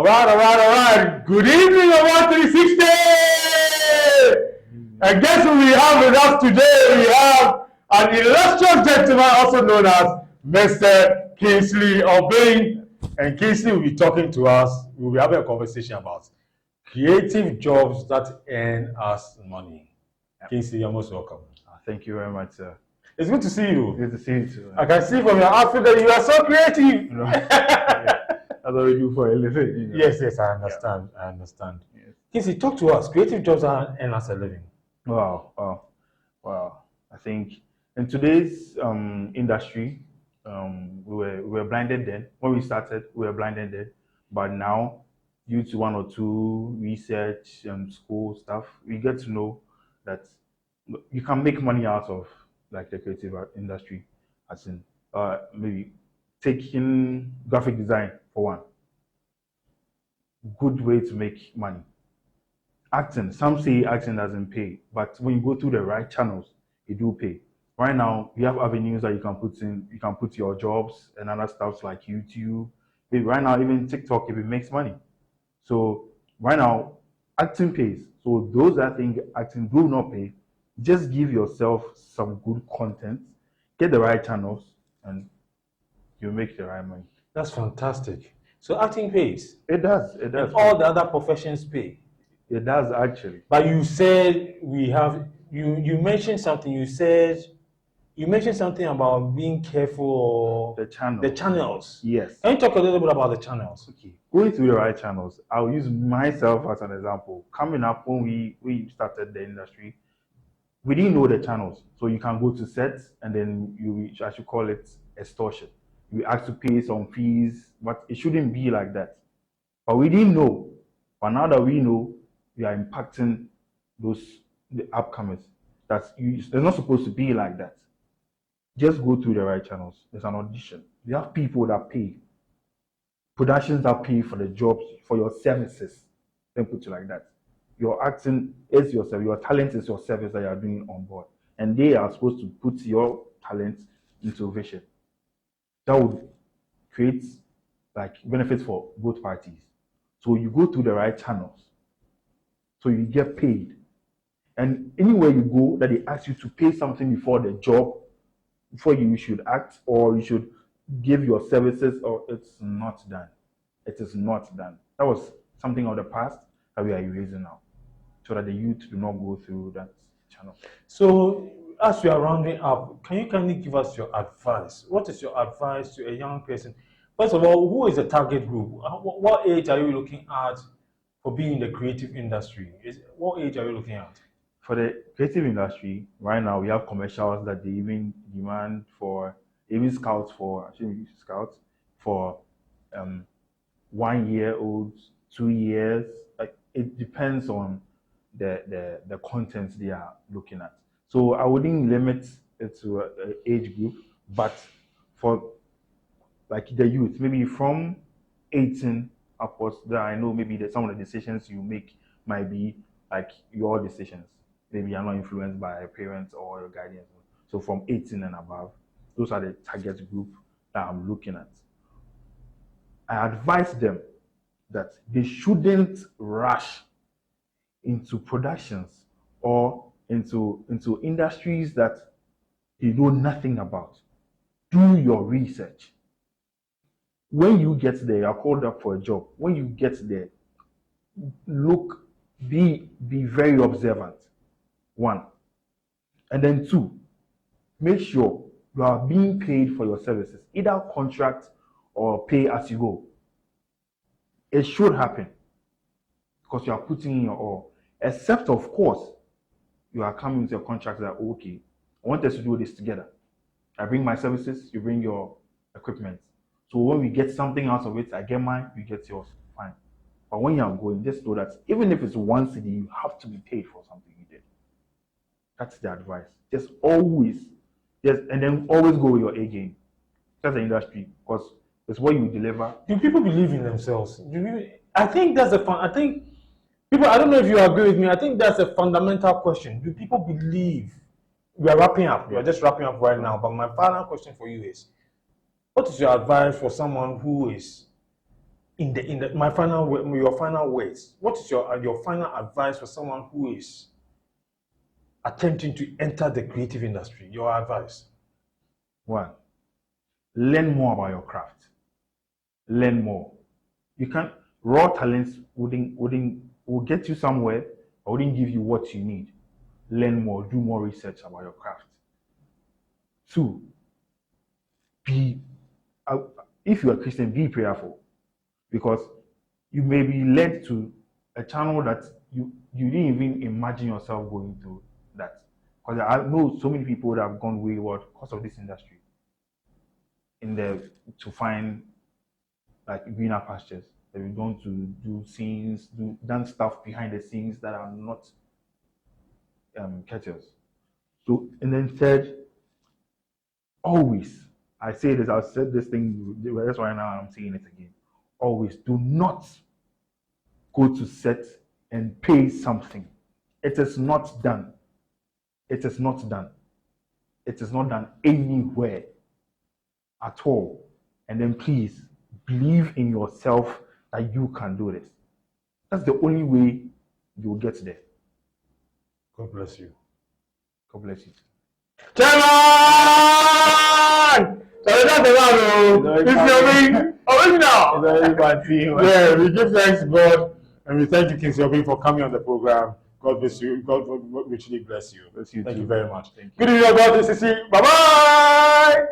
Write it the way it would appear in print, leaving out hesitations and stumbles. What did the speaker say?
All right. Good evening, about 360. And guess who we have with us today? We have an illustrious gentleman, also known as Mr. Kingsley Obeng. And Kingsley will be talking to us. We'll be having a conversation about creative jobs that earn us money. Kingsley, you're most welcome. Thank you very much, sir. It's good to see you. Good to see you too. I can see from your outfit that you are so creative. That's what we do for a living. Yes, I understand. Yeah. I understand. Yes. Kingsley, talk to us. Creative jobs earn us a living. Wow. I think in today's industry, we were blinded then. When we started, we were blinded then. But now, due to one or two research and school stuff, we get to know that you can make money out of like the creative industry, as in maybe taking graphic design for one. Good way to make money. Acting, some say acting doesn't pay, but when you go through the right channels, it do pay. Right now, we have avenues that you can put in. You can put your jobs and other stuff like YouTube. Maybe right now, even TikTok, if it makes money. So right now, acting pays. So those that think acting do not pay, just give yourself some good content, get the right channels, and you make the right money. That's fantastic. So acting pays. It does. It does. And all the other professions pay. It does actually. But you said we have. You mentioned something. You mentioned something about being careful. The channel. The channels. Yes. Can you talk a little bit about the channels? Okay. Going through the right channels. I'll use myself as an example. Coming up when we started the industry, we didn't know the channels. So you can go to sets and then I should call it extortion. You ask to pay some fees, but it shouldn't be like that. But we didn't know. But now that we know, we are impacting the upcomers. They're not supposed to be like that. Just go through the right channels. There's an audition. You have people that pay. Productions that pay for the jobs, for your services. Then put it like that. Your acting is your service. Your talent is your service that you are doing on board. And they are supposed to put your talent into vision. That would create like benefits for both parties. So you go through the right channels. So you get paid. And anywhere you go that they ask you to pay something before the job, before you should act or you should give your services, or it's not done. It is not done. That was something of the past that we are erasing now, so that the youth do not go through that channel. So as we are rounding up, can you kindly give us your advice? What is your advice to a young person? First of all, who is the target group? What age are you looking at for being in the creative industry? What age are you looking at? For the creative industry, right now we have commercials that they even demand for, even scouts for 1 year olds, 2 years. Like, it depends on the content they are looking at. So I wouldn't limit it to an age group, but for like the youth, maybe from 18 upwards, that I know maybe that some of the decisions you make might be like your decisions. Maybe you're not influenced by your parents or your guardians. So from 18 and above, those are the target group that I'm looking at. I advise them that they shouldn't rush into productions or into industries that they know nothing about. Do your research. When you get there, you're called up for a job. When you get there, be very observant. 1. And then 2, make sure you are being paid for your services, either contract or pay as you go. It should happen because you are putting in your all. Except, of course, you are coming with your contract that, okay, I want us to do this together. I bring my services, you bring your equipment. So when we get something out of it, I get mine, you get yours, fine. But when you are going, just know that even if it's 1 cedi, you have to be paid for something you did. That's the advice. Just always, and then always go with your A game. That's the industry, because it's what you deliver. Do people believe in themselves? I think that's I think people, I don't know if you agree with me, I think that's a fundamental question. Do people believe? We are wrapping up. We are just wrapping up right now. But my final question for you is, what is your advice for someone who is my your final words. What is your final advice for someone who is attempting to enter the creative industry? Your advice. One, learn more about your craft. Learn more. You can't raw talents will get you somewhere, but wouldn't give you what you need. Learn more, do more research about your craft. Two, if you are Christian, be prayerful, because you may be led to a channel that you didn't even imagine yourself going to that. Because I know so many people that have gone wayward because of this industry, to find like greener pastures. They've gone to do scenes, done stuff behind the scenes that are not catchers. So, and then third, always, I've said this thing, that's why now I'm saying it again. Always do not go to set and pay something. It is not done. It is not done. It is not done anywhere at all. And then please believe in yourself that you can do this. That's the only way you will get there. God bless you. God bless you. Chairman! Yeah, we give thanks to God and we thank you, King Siobing, for coming on the program. God bless you. God richly bless you. Bless you Thank too. you very much. Thank you. Good evening, God. Bye bye.